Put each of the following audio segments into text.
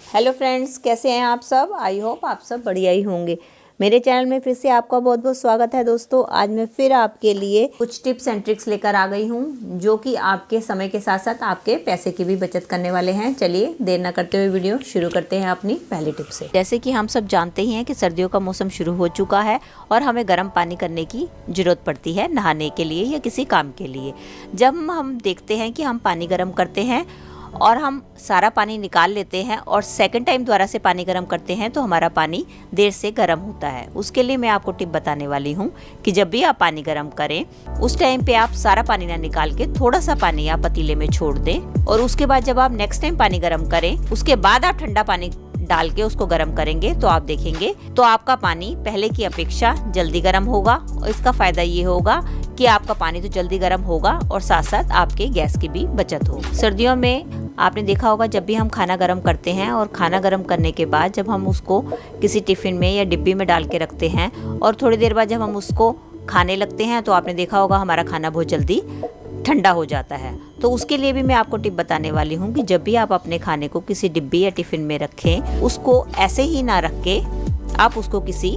Hello friends, कैसे हैं आप सब। आई होप आप सब बढ़िया ही होंगे। मेरे चैनल में फिर से आपका बहुत बहुत स्वागत है दोस्तों। आज मैं फिर आपके लिए कुछ टिप्स एंड ट्रिक्स लेकर आ गई हूं जो कि आपके समय के साथ साथ आपके पैसे की भी बचत करने वाले हैं। चलिए देर न करते हुए वीडियो शुरू करते हैं अपनी पहली टिप से। जैसे कि हम सब जानते ही हैं कि सर्दियों का मौसम शुरू हो चुका है और हमें गर्म पानी करने की ज़रूरत पड़ती है नहाने के लिए या किसी काम के लिए। जब हम देखते हैं कि हम पानी गर्म करते हैं और हम सारा पानी निकाल लेते हैं और सेकंड टाइम दोबारा से पानी गर्म करते हैं तो हमारा पानी देर से गर्म होता है। उसके लिए मैं आपको टिप बताने वाली हूँ कि जब भी आप पानी गर्म करें उस टाइम पे आप सारा पानी ना निकाल के थोड़ा सा पानी आप पतीले में छोड़ दें और उसके बाद जब आप नेक्स्ट टाइम पानी गर्म करें उसके बाद आप ठंडा पानी डाल के उसको गर्म करेंगे तो आप देखेंगे तो आपका पानी पहले की अपेक्षा जल्दी गर्म होगा। और इसका फायदा ये होगा कि आपका पानी तो जल्दी गर्म होगा और साथ साथ आपके गैस की भी बचत हो। सर्दियों में आपने देखा होगा जब भी हम खाना गर्म करते हैं और खाना गर्म करने के बाद जब हम उसको किसी टिफिन में या डिब्बी में डाल के रखते हैं और थोड़ी देर बाद जब हम उसको खाने लगते हैं तो आपने देखा होगा हमारा खाना बहुत जल्दी ठंडा हो जाता है। तो उसके लिए भी मैं आपको टिप बताने वाली हूँ कि जब भी आप अपने खाने को किसी डिब्बी या टिफिन में रखें उसको ऐसे ही ना रख के आप उसको किसी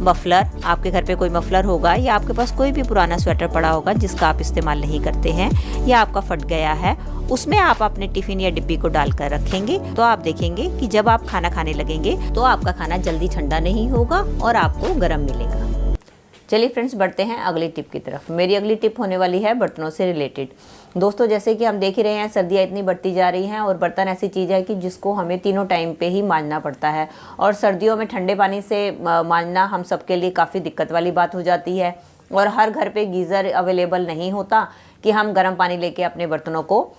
मफलर, आपके घर पे कोई मफलर होगा या आपके पास कोई भी पुराना स्वेटर पड़ा होगा जिसका आप इस्तेमाल नहीं करते हैं या आपका फट गया है, उसमें आप अपने टिफिन या डिब्बी को डालकर रखेंगे तो आप देखेंगे कि जब आप खाना खाने लगेंगे तो आपका खाना जल्दी ठंडा नहीं होगा और आपको गर्म मिलेगा। चलिए फ्रेंड्स, बढ़ते हैं अगली टिप की तरफ। मेरी अगली टिप होने वाली है बर्तनों से रिलेटेड। दोस्तों, जैसे कि हम देख ही रहे हैं सर्दियाँ इतनी बढ़ती जा रही हैं और बर्तन ऐसी चीज़ है कि जिसको हमें तीनों टाइम पे ही मांजना पड़ता है और सर्दियों में ठंडे पानी से मांजना हम सबके लिए काफ़ी दिक्कत वाली बात हो जाती है और हर घर पे गीज़र अवेलेबल नहीं होता कि हम गर्म पानी लेके अपने बर्तनों को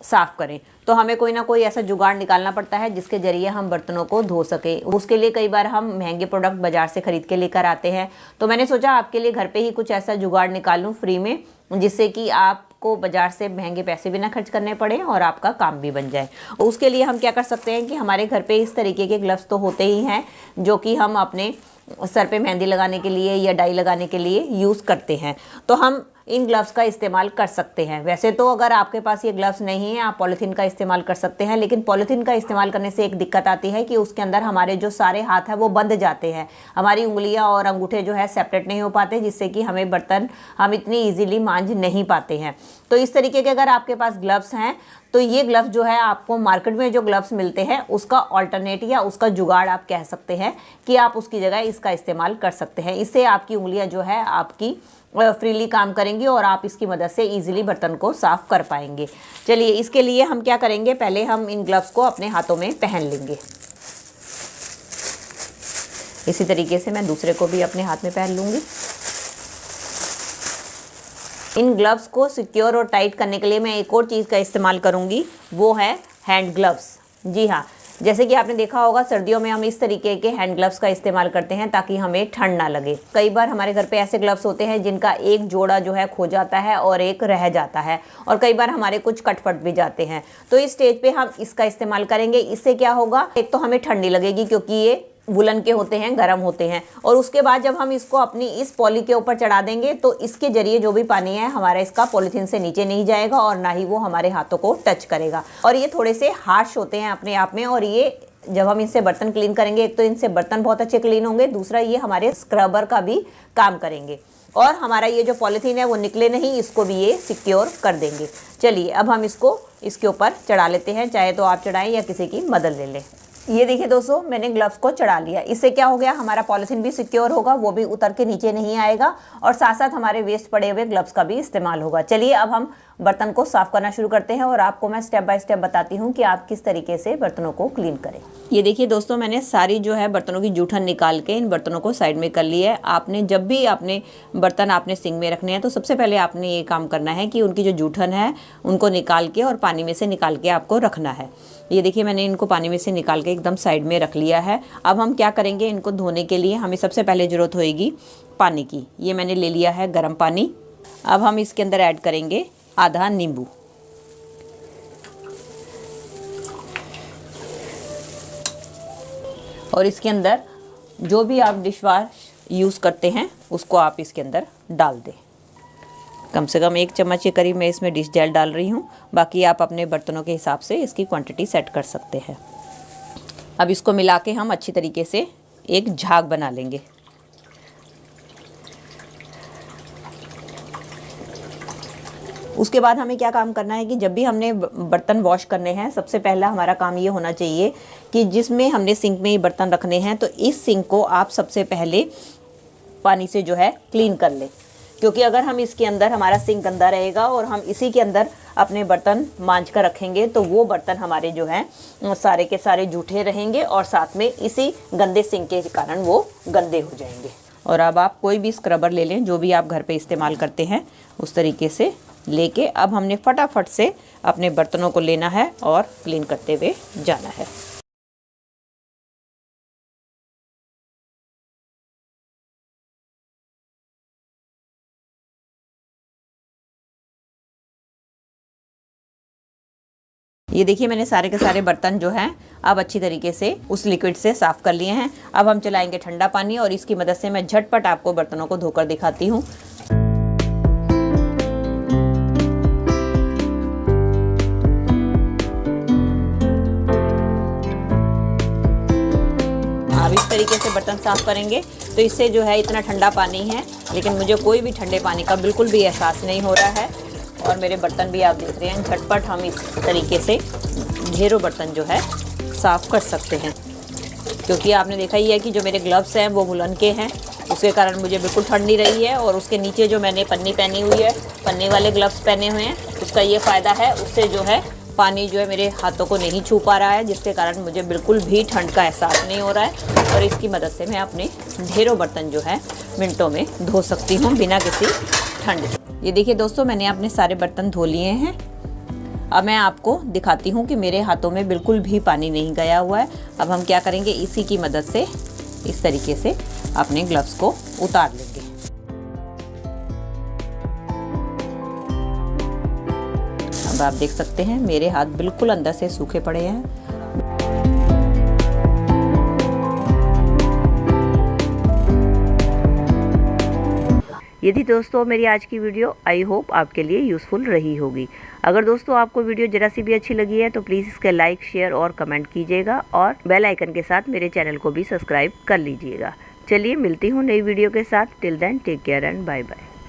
साफ़ करें। तो हमें कोई ना कोई ऐसा जुगाड़ निकालना पड़ता है जिसके ज़रिए हम बर्तनों को धो सकें। उसके लिए कई बार हम महंगे प्रोडक्ट बाज़ार से ख़रीद के लेकर आते हैं। तो मैंने सोचा आपके लिए घर पे ही कुछ ऐसा जुगाड़ निकाल लूँ फ्री में जिससे कि आपको बाज़ार से महंगे पैसे भी ना खर्च करने पड़े और आपका काम भी बन जाए। उसके लिए हम क्या कर सकते हैं कि हमारे घर पे इस तरीके के ग्लव्स तो होते ही हैं जो कि हम अपने सर पे मेहंदी लगाने के लिए या डाई लगाने के लिए यूज़ करते हैं। तो हम इन ग्लव्स का इस्तेमाल कर सकते हैं। वैसे तो अगर आपके पास ये ग्लव्स नहीं है आप पॉलीथीन का इस्तेमाल कर सकते हैं, लेकिन पॉलीथीन का इस्तेमाल करने से एक दिक्कत आती है कि उसके अंदर हमारे जो सारे हाथ हैं वो बंध जाते हैं। हमारी उंगलियां और अंगूठे जो है सेपरेट नहीं हो पाते जिससे कि हमें बर्तन हम इतनी ईजिली मांझ नहीं पाते हैं। तो इस तरीके के अगर आपके पास ग्लव्स हैं तो ये ग्लव्स जो है आपको मार्केट में जो ग्लव्स मिलते हैं उसका ऑल्टरनेट या उसका जुगाड़ आप कह सकते हैं कि आप उसकी जगह इसका इस्तेमाल कर सकते हैं। इससे आपकी उंगलियां जो है आपकी फ्रीली काम करेंगी और आप इसकी मदद से इजीली बर्तन को साफ़ कर पाएंगे। चलिए इसके लिए हम क्या करेंगे, पहले हम इन ग्लव्स को अपने हाथों में पहन लेंगे। इसी तरीके से मैं दूसरे को भी अपने हाथ में पहन लूँगी। इन ग्लव्स को सिक्योर और टाइट करने के लिए मैं एक और चीज़ का इस्तेमाल करूँगी, वो है हैंड ग्लव्स। जी हाँ, जैसे कि आपने देखा होगा सर्दियों में हम इस तरीके के हैंड ग्लव्स का इस्तेमाल करते हैं ताकि हमें ठंड ना लगे। कई बार हमारे घर पे ऐसे ग्लव्स होते हैं जिनका एक जोड़ा जो है खो जाता है और एक रह जाता है और कई बार हमारे कुछ कटफट भी जाते हैं। तो इस स्टेज पे हम इसका इस्तेमाल करेंगे। इससे क्या होगा, एक तो हमें ठंडी लगेगी क्योंकि ये वुलन के होते हैं, गर्म होते हैं, और उसके बाद जब हम इसको अपनी इस पॉली के ऊपर चढ़ा देंगे तो इसके जरिए जो भी पानी है हमारा इसका पॉलीथीन से नीचे नहीं जाएगा और ना ही वो हमारे हाथों को टच करेगा। और ये थोड़े से हार्श होते हैं अपने आप में और ये जब हम इनसे बर्तन क्लीन करेंगे एक तो इनसे बर्तन बहुत अच्छे क्लीन होंगे, दूसरा ये हमारे स्क्रबर का भी काम करेंगे और हमारा ये जो पॉलीथीन है वो निकले नहीं, इसको भी ये सिक्योर कर देंगे। चलिए अब हम इसको इसके ऊपर चढ़ा लेते हैं, चाहे तो आप चढ़ाएं या किसी की मदद ले लें। ये देखिए दोस्तों, मैंने ग्लव्स को चढ़ा लिया। इससे क्या हो गया, हमारा पॉलीथीन भी सिक्योर होगा, वो भी उतर के नीचे नहीं आएगा और साथ साथ हमारे वेस्ट पड़े हुए ग्लव्स का भी इस्तेमाल होगा। चलिए अब हम बर्तन को साफ़ करना शुरू करते हैं और आपको मैं स्टेप बाय स्टेप बताती हूँ कि आप किस तरीके से बर्तनों को क्लीन करें। ये देखिए दोस्तों, मैंने सारी जो है बर्तनों की जूठन निकाल के इन बर्तनों को साइड में कर लिया है। आपने जब भी आपने बर्तन आपने सिंक में रखने हैं तो सबसे पहले आपने ये काम करना है कि उनकी जो जूठन है उनको निकाल के और पानी में से निकाल के आपको रखना है। ये देखिए मैंने इनको पानी में से निकाल के एकदम साइड में रख लिया है। अब हम क्या करेंगे, इनको धोने के लिए हमें सबसे पहले ज़रूरत होएगी पानी की। ये मैंने ले लिया है गर्म पानी। अब हम इसके अंदर ऐड करेंगे आधा नींबू और इसके अंदर जो भी आप डिश वॉश यूज़ करते हैं उसको आप इसके अंदर डाल दें। कम से कम 1 चम्मच के करीब मैं इसमें डिश जेल डाल रही हूँ। बाकी आप अपने बर्तनों के हिसाब से इसकी क्वांटिटी सेट कर सकते हैं। अब इसको मिला के हम अच्छी तरीके से एक झाग बना लेंगे। उसके बाद हमें क्या काम करना है कि जब भी हमने बर्तन वॉश करने हैं, सबसे पहला हमारा काम ये होना चाहिए कि जिसमें हमने सिंक में ये बर्तन रखने हैं, तो इस सिंक को आप सबसे पहले पानी से जो है क्लीन कर लें, क्योंकि अगर हम इसके अंदर, हमारा सिंक गंदा रहेगा और हम इसी के अंदर अपने बर्तन मांज कर रखेंगे, तो वो बर्तन हमारे जो हैं सारे के सारे जूठे रहेंगे और साथ में इसी गंदे सिंक के कारण वो गंदे हो जाएंगे। और अब आप कोई भी स्क्रबर ले लें, जो भी आप घर पे इस्तेमाल करते हैं, उस तरीके से लेके अब हमने फटाफट से अपने बर्तनों को लेना है और क्लीन करते हुए जाना है। ये देखिए मैंने सारे के सारे बर्तन जो हैं अब अच्छी तरीके से उस लिक्विड से साफ़ कर लिए हैं। अब हम चलाएंगे ठंडा पानी और इसकी मदद से मैं झटपट आपको बर्तनों को धोकर दिखाती हूँ। अब इस तरीके से बर्तन साफ़ करेंगे तो इससे जो है इतना ठंडा पानी है, लेकिन मुझे कोई भी ठंडे पानी का बिल्कुल भी एहसास नहीं हो रहा है। और मेरे बर्तन भी आप देख रहे हैं, झटपट हम इस तरीके से ढेरों बर्तन जो है साफ़ कर सकते हैं। क्योंकि आपने देखा ही है कि जो मेरे ग्लव्स हैं वो वुलन के हैं, उसके कारण मुझे बिल्कुल ठंड नहीं रही है। और उसके नीचे जो मैंने पन्नी पहनी हुई है, पन्नी वाले ग्लव्स पहने हुए हैं, उसका ये फ़ायदा है, उससे जो है पानी जो है मेरे हाथों को नहीं छू पा रहा है, जिसके कारण मुझे बिल्कुल भी ठंड का एहसास नहीं हो रहा है। और इसकी मदद से मैं अपने ढेरों बर्तन जो है मिनटों में धो सकती हूँ बिना किसी ठंड के। ये देखिए दोस्तों, मैंने अपने सारे बर्तन धो लिए हैं। अब मैं आपको दिखाती हूँ कि मेरे हाथों में बिल्कुल भी पानी नहीं गया हुआ है। अब हम क्या करेंगे, इसी की मदद से इस तरीके से अपने ग्लव्स को उतार लेंगे। अब आप देख सकते हैं मेरे हाथ बिल्कुल अंदर से सूखे पड़े हैं। ये थी दोस्तों मेरी आज की वीडियो। आई होप आपके लिए यूज़फुल रही होगी। अगर दोस्तों आपको वीडियो जरा सी भी अच्छी लगी है तो प्लीज़ इसका लाइक, शेयर और कमेंट कीजिएगा और बेल आइकन के साथ मेरे चैनल को भी सब्सक्राइब कर लीजिएगा। चलिए मिलती हूँ नई वीडियो के साथ। Till then take care and bye bye.